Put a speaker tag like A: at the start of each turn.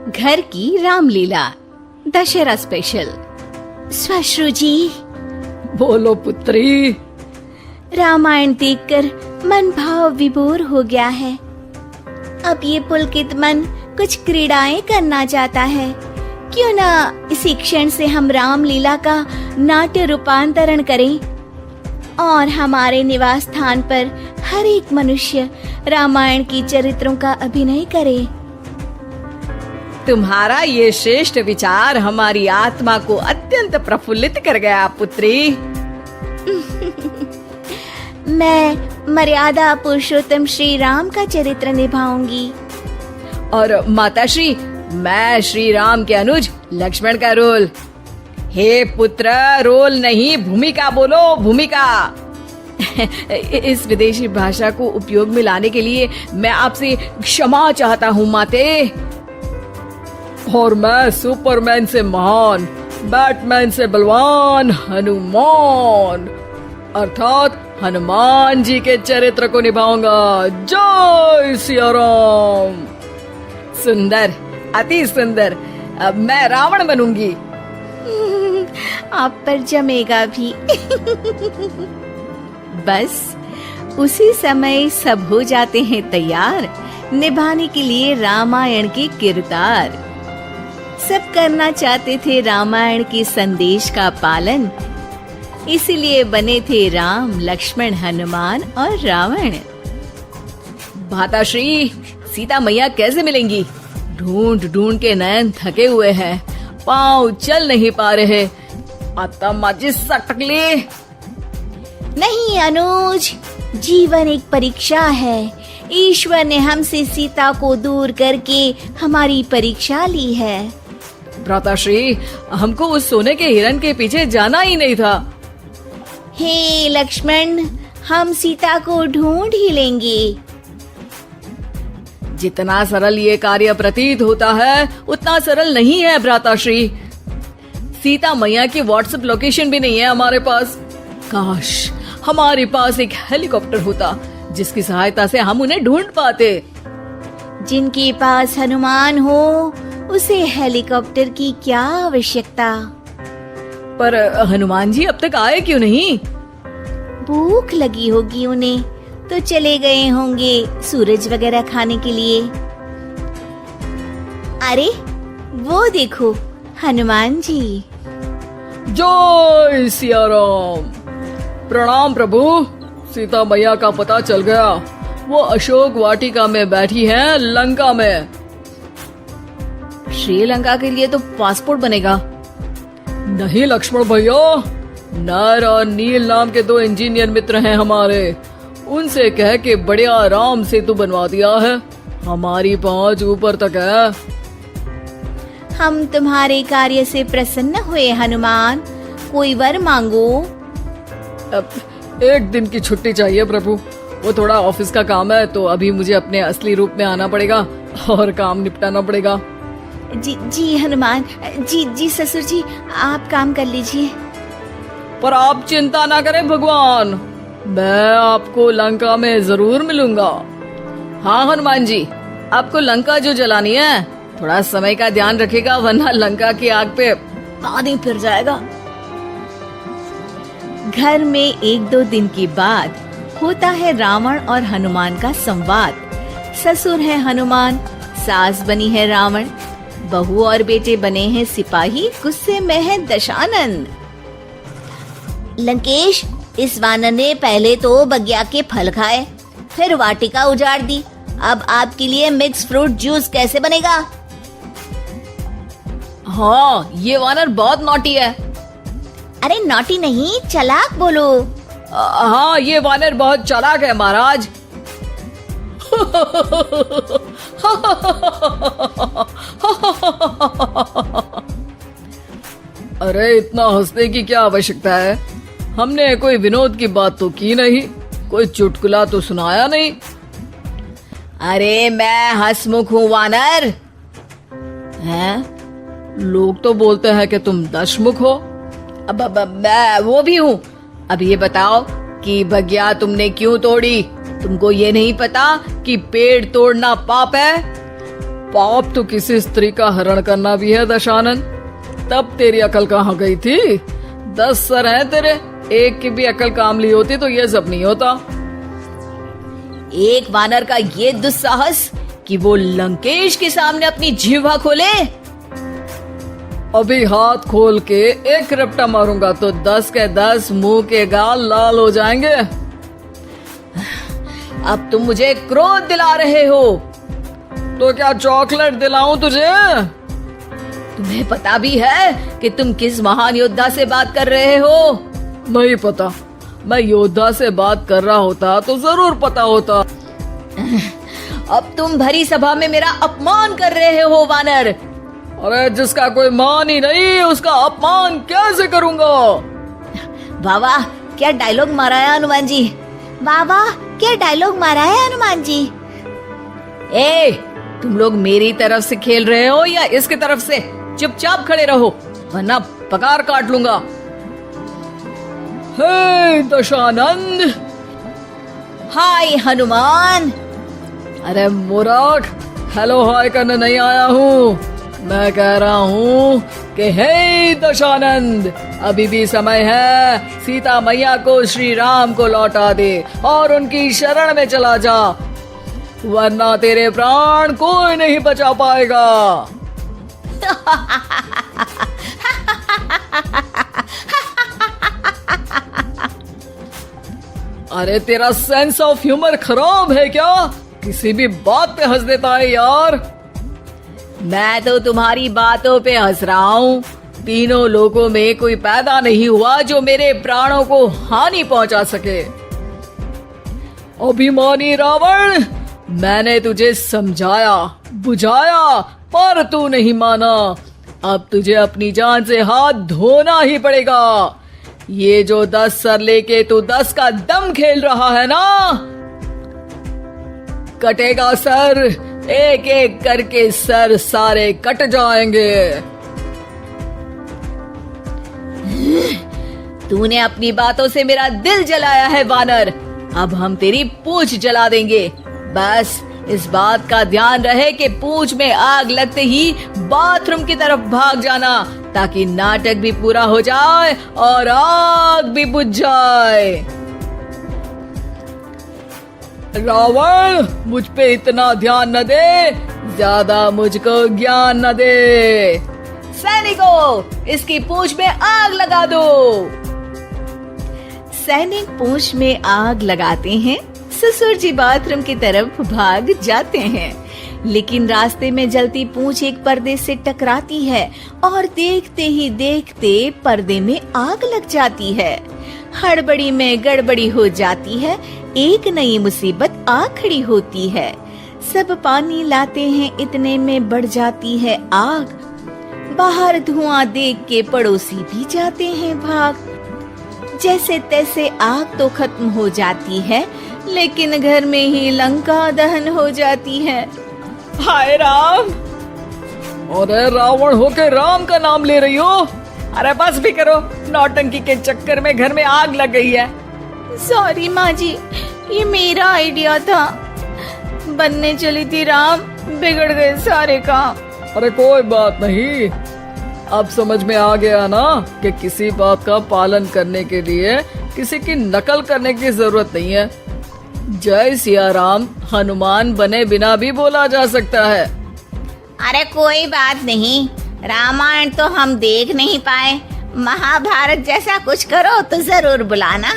A: घर की रामलीला दशहरा स्पेशल। श्वश्रु जी।
B: बोलो पुत्री।
A: रामायण देखकर मन भाव विभोर हो गया है। अब ये पुलकित मन कुछ क्रीड़ाएं करना चाहता है। क्यों ना इसी क्षण से हम रामलीला का नाट्य रूपांतरण करें और हमारे निवास स्थान पर हर एक मनुष्य रामायण की चरित्रों का अभिनय करे।
B: तुम्हारा ये श्रेष्ठ विचार हमारी आत्मा को अत्यंत प्रफुल्लित कर गया पुत्री।
A: मैं मर्यादा पुरुषोत्तम श्री राम का चरित्र निभाऊंगी।
B: और माताश्री, मैं श्री राम के अनुज लक्ष्मण का रोल। हे पुत्र, रोल नहीं भूमिका बोलो, भूमिका। इस विदेशी भाषा को उपयोग में लाने के लिए मैं आपसे क्षमा चाहता हूँ माते। और मैं सुपरमैन से महान, बैटमैन से बलवान हनुमान अर्थात हनुमान जी के चरित्र को निभाऊंगा। जय सिया राम। सुंदर, अति सुंदर। अब मैं रावण बनूंगी।
A: आप पर जमेगा भी। बस उसी समय सब हो जाते हैं तैयार निभाने के लिए रामायण के किरदार। सब करना चाहते थे रामायण के संदेश का पालन, इसीलिए बने थे राम, लक्ष्मण, हनुमान और रावण।
B: माताश्री, सीता मैया कैसे मिलेंगी? ढूंढ ढूंढ के नयन थके हुए हैं, पाँव चल नहीं पा रहे। आता माजी सटकले।
A: नहीं अनुज, जीवन एक परीक्षा है। ईश्वर ने हमसे सीता को दूर करके हमारी परीक्षा ली है।
B: भ्राताश्री, हमको उस सोने के हिरण के पीछे जाना ही नहीं था।
A: हे लक्ष्मण, हम सीता को ढूंढ ही लेंगे।
B: जितना सरल ये कार्य प्रतीत होता है उतना सरल नहीं है भ्राताश्री। सीता मैया की व्हाट्सएप लोकेशन भी नहीं है हमारे पास। काश हमारे पास एक हेलीकॉप्टर होता जिसकी सहायता से हम उन्हें ढूंढ पाते।
A: जिनके पास हनुमान हो उसे हेलीकॉप्टर की क्या आवश्यकता।
B: पर हनुमान जी अब तक आए क्यों नहीं?
A: भूख लगी होगी उन्हें, तो चले गए होंगे सूरज वगैरह खाने के लिए। अरे वो देखो हनुमान जी।
B: जय सिया राम। प्रणाम प्रभु। सीता मैया का पता चल गया, वो अशोक वाटिका में बैठी हैं लंका में।
A: श्रीलंका के लिए तो पासपोर्ट बनेगा।
B: नहीं लक्ष्मण भैया, नर और नील नाम के 2 इंजीनियर मित्र हैं हमारे। उनसे कह के बढ़िया राम सेतु बनवा दिया है। हमारी पहुंच ऊपर तक है।
A: हम तुम्हारे कार्य से प्रसन्न हुए हनुमान, कोई वर मांगो।
B: अब 1 दिन की छुट्टी चाहिए प्रभु। वो थोड़ा ऑफिस का काम है, तो अभी मुझे अपने असली रूप में आना पड़ेगा और काम निपटाना पड़ेगा।
A: जी हनुमान जी ससुर जी, आप काम कर लीजिए।
B: पर आप चिंता ना करें भगवान, मैं आपको लंका में जरूर मिलूंगा। हाँ हनुमान जी, आपको लंका जो जलानी है थोड़ा समय का ध्यान रखेगा, वरना लंका की आग पे पानी फिर जाएगा।
A: घर में 1-2 दिन के बाद होता है रावण और हनुमान का संवाद। ससुर है हनुमान, सास बनी है रावण, बहू और बेटे बने हैं सिपाही, गुस्से में है दशानंद। लंकेश, इस वानर ने पहले तो बगिया के फल खाए, फिर वाटिका उजाड़ दी। अब आपके लिए मिक्स फ्रूट जूस कैसे बनेगा?
B: हाँ, ये वानर बहुत नॉटी है।
A: अरे नॉटी नहीं, चालाक बोलो।
B: हाँ, ये वानर बहुत चालाक है महाराज। अरे इतना हंसने की क्या आवश्यकता है? हमने कोई विनोद की बात तो की नहीं, कोई चुटकुला तो सुनाया नहीं।
A: अरे मैं हंसमुख हूँ वानर।
B: हैं? लोग तो बोलते हैं कि तुम दशमुख हो।
A: अब मैं वो भी हूँ।
B: अब ये बताओ कि बगिया तुमने क्यों तोड़ी? तुमको ये नहीं पता कि पेड़ तोड़ना पाप है? पाप तो किसी स्त्री का हरण करना भी है दशानन। तब तेरी अकल कहाँ गई थी? 10 सर हैं तेरे, एक की भी अकल काम ली होती तो ये सब नहीं होता।
A: एक वानर का ये दुस्साहस कि वो लंकेश के सामने अपनी जिह्वा खोले।
B: अभी हाथ खोल के एक रपटा मारूंगा तो 10 के 10 मुंह के गाल लाल हो जाएंगे।
A: अब तुम मुझे क्रोध दिला रहे हो।
B: तो क्या चॉकलेट दिलाऊं तुझे?
A: तुम्हें पता भी है कि तुम किस महान योद्धा से बात कर रहे हो?
B: नहीं पता। मैं योद्धा से बात कर रहा होता तो जरूर पता होता।
A: अब तुम भरी सभा में मेरा अपमान कर रहे हो वानर।
B: अरे जिसका कोई मान ही नहीं उसका अपमान कैसे करूंगा?
A: वाह वाह, क्या डायलॉग मारा है हनुमान जी। वाह वाह, क्या डायलॉग मारा है हनुमान जी। ए, तुम लोग मेरी तरफ से खेल रहे हो या इसकी तरफ से? चुपचाप खड़े रहो वरना पगार काट लूंगा।
B: हे दशानंद।
A: हाय हनुमान।
B: अरे मूर्ख, हेलो हाय करने नहीं आया हूँ। मैं कह रहा हूँ कि हे दशानंद, अभी भी समय है। सीता मैया को श्री राम को लौटा दे और उनकी शरण में चला जा, वरना तेरे प्राण कोई नहीं बचा पाएगा। अरे तेरा सेंस ऑफ ह्यूमर खराब है क्या? किसी भी बात पे हंस देता है यार।
A: मैं तो तुम्हारी बातों पे हंस रहा हूँ। तीनों लोगों में कोई पैदा नहीं हुआ जो मेरे प्राणों को हानि पहुंचा सके।
B: अभिमानी रावण, मैंने तुझे समझाया बुझाया पर तू नहीं माना। अब तुझे अपनी जान से हाथ धोना ही पड़ेगा। ये जो 10 सर लेके तू 10 का दम खेल रहा है ना, कटेगा सर। एक एक करके सर सारे कट जाएंगे।
A: तूने अपनी बातों से मेरा दिल जलाया है वानर। अब हम तेरी पूंछ जला देंगे। बस इस बात का ध्यान रहे कि पूंछ में आग लगते ही बाथरूम की तरफ भाग जाना, ताकि नाटक भी पूरा हो जाए और आग भी बुझ जाए।
B: रावण, मुझ पे इतना ध्यान न दे, ज्यादा मुझको ज्ञान न दे।
A: सैनिकों, इसकी पूंछ में आग लगा दो। सैनिक पूंछ में आग लगाते हैं। ससुर जी बाथरूम की तरफ भाग जाते हैं, लेकिन रास्ते में जलती पूंछ एक पर्दे से टकराती है और देखते ही देखते पर्दे में आग लग जाती है। हड़बड़ी में गड़बड़ी हो जाती है। एक नई मुसीबत आ खड़ी होती है। सब पानी लाते हैं, इतने में बढ़ जाती है आग। बाहर धुआं देख के पड़ोसी भी जाते हैं भाग। जैसे तैसे आग तो खत्म हो जाती है, लेकिन घर में ही लंका दहन हो जाती है।
B: हाय राम। अरे रावण होके राम का नाम ले रही हो? अरे बस भी करो, नौटंकी के चक्कर में घर में आग लग गई है।
A: सॉरी माँ जी, ये मेरा आइडिया था। बनने चली थी राम, बिगड़ गए सारे काम।
B: अरे कोई बात नहीं, अब समझ में आ गया ना कि किसी बात का पालन करने के लिए किसी की नकल करने की जरूरत नहीं है। जय सिया राम हनुमान बने बिना भी बोला जा सकता है।
A: अरे कोई बात नहीं, रामायण तो हम देख नहीं पाए। महाभारत जैसा कुछ करो तो जरूर बुलाना।